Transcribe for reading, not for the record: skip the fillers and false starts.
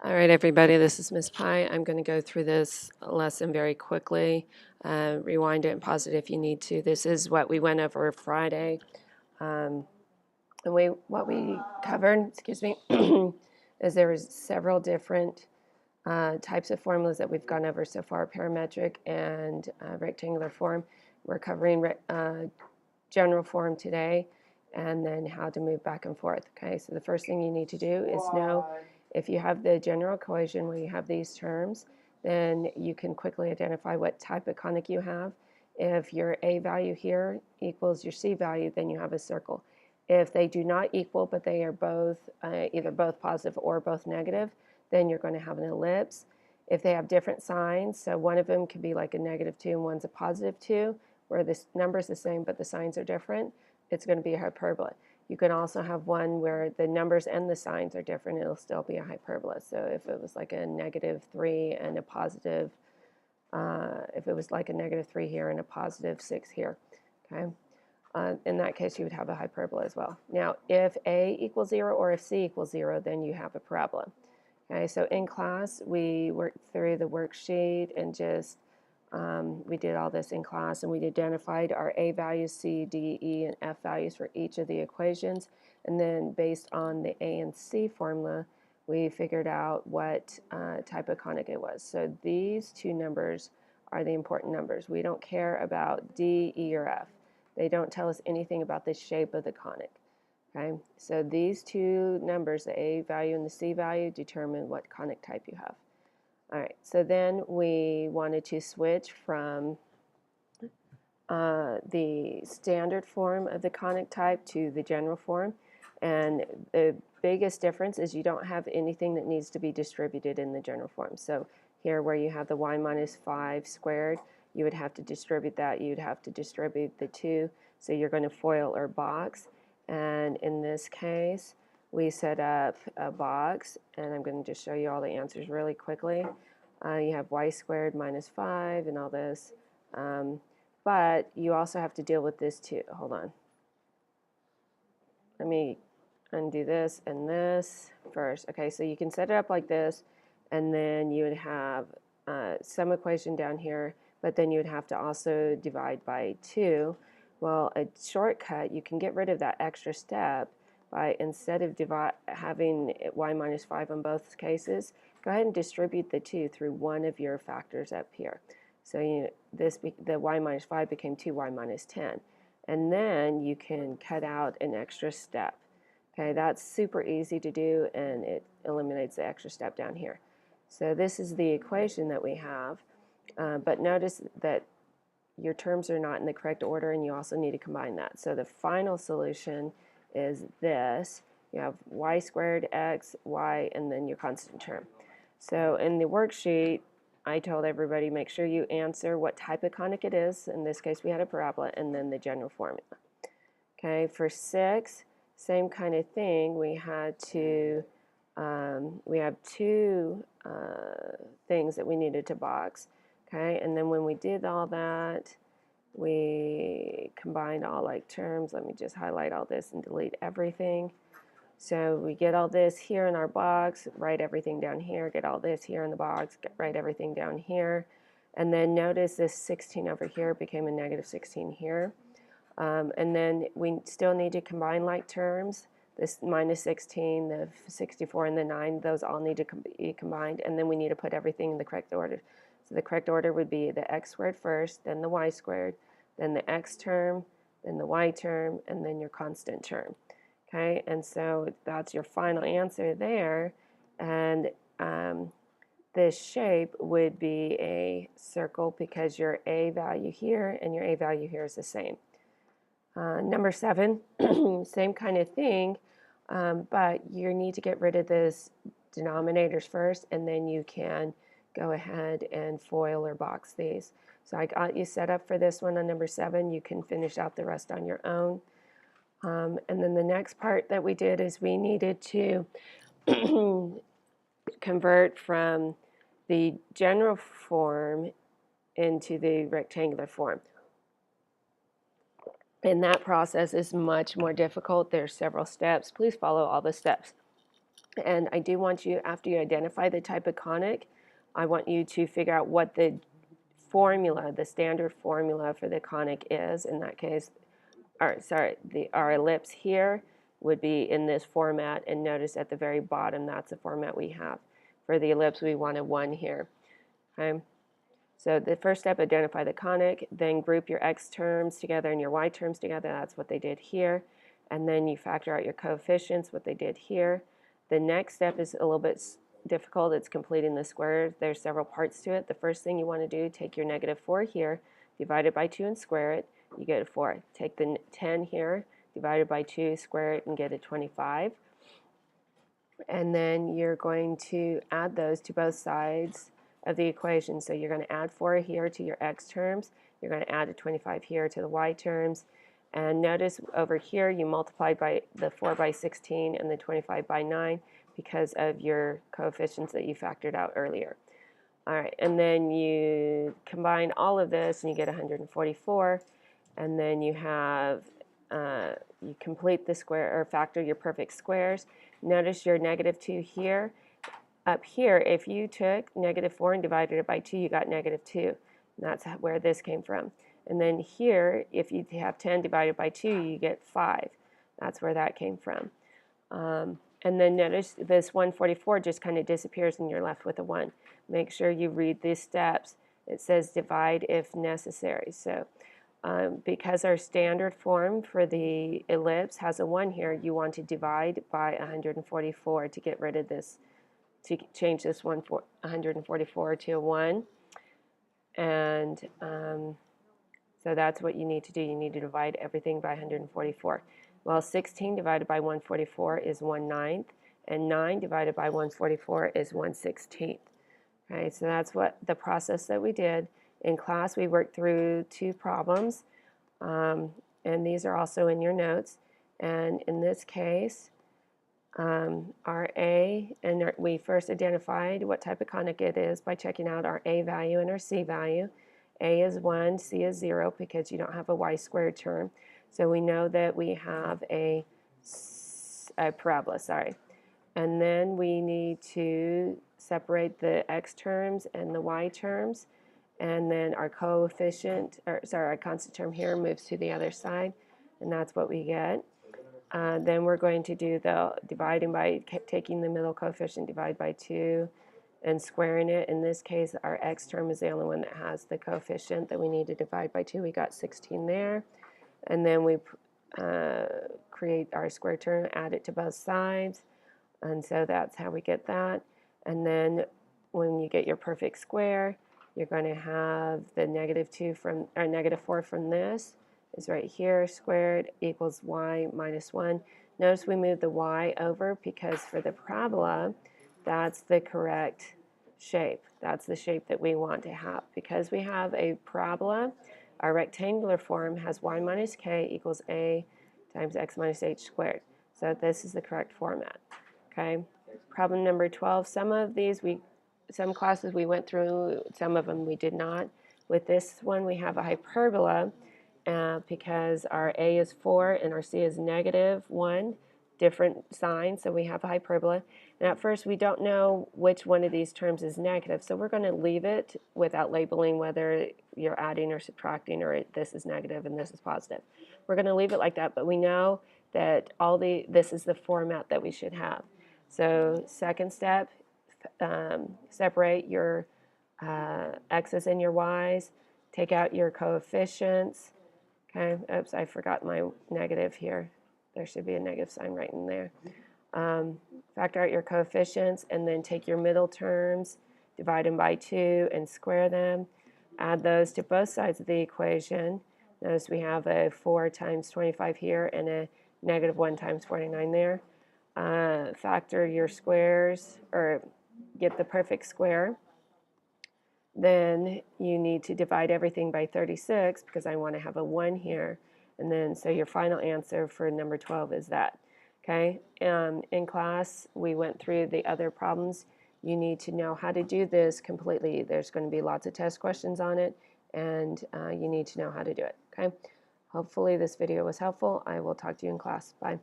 All right, everybody, this is Miss Pie. I'm going to go through this lesson very quickly. Rewind it and pause it if you need to. This is what we went over Friday. And what we covered, excuse me, is there was several different types of formulas that we've gone over so far, parametric and rectangular form. We're covering general form today, and then how to move back and forth. Okay, so the first thing you need to do is know if you have the general equation where you have these terms, then you can quickly identify what type of conic you have. If your A value here equals your C value, then you have a circle. If they do not equal, but they are both either both positive or both negative, then you're going to have an ellipse. If they have different signs, so one of them could be like a -2 and one's a +2, where this number is the same but the signs are different, it's going to be a hyperbola. You can also have one where the numbers and the signs are different, it'll still be a hyperbola. So if it was like a -3 and a positive, if it was like a -3 here and a +6 here, okay? In that case, you would have a hyperbola as well. Now, if A equals 0 or if C equals 0, then you have a parabola. Okay, so in class, we worked through the worksheet and just we did all this in class, and we identified our A values, C, D, E, and F values for each of the equations. And then based on the A and C formula, we figured out what type of conic it was. So these two numbers are the important numbers. We don't care about D, E, or F. They don't tell us anything about the shape of the conic. Okay, so these two numbers, the A value and the C value, determine what conic type you have. All right, so then we wanted to switch from the standard form of the conic type to the general form. And the biggest difference is you don't have anything that needs to be distributed in the general form. So here where you have the y minus 5 squared, you would have to distribute that. You'd have to distribute the 2. So you're going to FOIL or box. And in this case, we set up a box, and I'm going to just show you all the answers really quickly. You have y squared minus 5 and all this. But you also have to deal with this too. Hold on. Let me undo this and this first. Okay, so you can set it up like this, and then you would have some equation down here, but then you would have to also divide by 2. Well, a shortcut, you can get rid of that extra step by, instead of having y minus 5 in both cases, go ahead and distribute the 2 through one of your factors up here. So the y minus 5 became 2y minus 10. And then you can cut out an extra step. Okay, that's super easy to do, and it eliminates the extra step down here. So this is the equation that we have, but notice that your terms are not in the correct order, and you also need to combine that. So the final solution is this. You have y squared, x, y, and then your constant term. So in the worksheet, I told everybody make sure you answer what type of conic it is. In this case, we had a parabola, and then the general formula. Okay, for 6, same kind of thing. We had to, we have two things that we needed to box. Okay, and then when we did all that, we combined all like terms. Let me just highlight all this and delete everything. So we get all this here in our box, write everything down here, get all this here in the box, write everything down here. And then notice this 16 over here became a -16 here. And then we still need to combine like terms. This -16, the 64, and the 9, those all need to be combined. And then we need to put everything in the correct order. So the correct order would be the x squared first, then the y squared, then the x term, then the y term, and then your constant term. Okay, and so that's your final answer there. And this shape would be a circle because your A value here and your A value here is the same. Number 7, same kind of thing, but you need to get rid of this denominators first, and then you can go ahead and FOIL or box these. So I got you set up for this one on number 7. You can finish out the rest on your own. And then the next part that we did is we needed to convert from the general form into the rectangular form. And that process is much more difficult. There's several steps. Please follow all the steps. And I do want you, after you identify the type of conic, I want you to figure out what the formula, the standard formula for the conic is. In that case, our ellipse here would be in this format, and notice at the very bottom that's the format we have. For the ellipse, we want a 1 here. Okay? So the first step, identify the conic, then group your x terms together and your y terms together. That's what they did here. And then you factor out your coefficients, what they did here. The next step is a little bit difficult. It's completing the square. There's several parts to it. The first thing you want to do, take your -4 here, divide it by 2 and square it. You get a 4. Take the 10 here, divide it by 2, square it, and get a 25. And then you're going to add those to both sides of the equation. So you're going to add 4 here to your x terms. You're going to add a 25 here to the y terms. And notice over here you multiplied by the 4 by 16 and the 25 by 9 because of your coefficients that you factored out earlier. All right, and then you combine all of this and you get 144. And then you have, you complete the square, or factor your perfect squares. Notice your -2 here. Up here, if you took -4 and divided it by 2, you got -2. And that's where this came from. And then here, if you have 10 divided by 2, you get 5. That's where that came from. And then notice this 144 just kind of disappears and you're left with a 1. Make sure you read these steps. It says divide if necessary. So because our standard form for the ellipse has a 1 here, you want to divide by 144 to get rid of this, to change this 144 to a 1. And so that's what you need to do. You need to divide everything by 144. Well, 16 divided by 144 is 1/9, and 9 divided by 144 is 1/16. Okay, so that's what the process that we did. In class, we worked through 2 problems, and these are also in your notes. And in this case, our A, and we first identified what type of conic it is by checking out our A value and our C value. A is 1, C is 0 because you don't have a y-squared term. So we know that we have a parabola, sorry. And then we need to separate the x terms and the y terms. And then our coefficient, or sorry, our constant term here moves to the other side. And that's what we get. Then we're going to do the dividing by taking the middle coefficient, divide by 2, and squaring it. In this case, our x term is the only one that has the coefficient that we need to divide by 2. We got 16 there. And then we create our square term, add it to both sides. And so that's how we get that. And then when you get your perfect square, you're going to have the -2 from, or -4 from this is right here, squared equals y minus 1. Notice we moved the y over because for the parabola, that's the correct shape. That's the shape that we want to have. Because we have a parabola, our rectangular form has y minus k equals a times x minus h squared. So this is the correct format. Okay. Problem number 12. Some of these, some classes we went through, some of them we did not. With this one, we have a hyperbola because our a is 4 and our c is -1. Different signs, so we have a hyperbola. And at first we don't know which one of these terms is negative, so we're going to leave it without labeling whether you're adding or subtracting, or this is negative and this is positive. We're going to leave it like that, but we know that this is the format that we should have. So second step, separate your x's and your y's, take out your coefficients. Okay, oops, I forgot my negative here. There should be a negative sign right in there. Factor out your coefficients and then take your middle terms, divide them by 2 and square them. Add those to both sides of the equation. Notice we have a 4 times 25 here and a -1 times 49 there. Factor your squares, or get the perfect square. Then you need to divide everything by 36 because I want to have a 1 here. And then, so your final answer for number 12 is that. Okay? In class, we went through the other problems. You need to know how to do this completely. There's going to be lots of test questions on it, and you need to know how to do it. Okay? Hopefully this video was helpful. I will talk to you in class. Bye.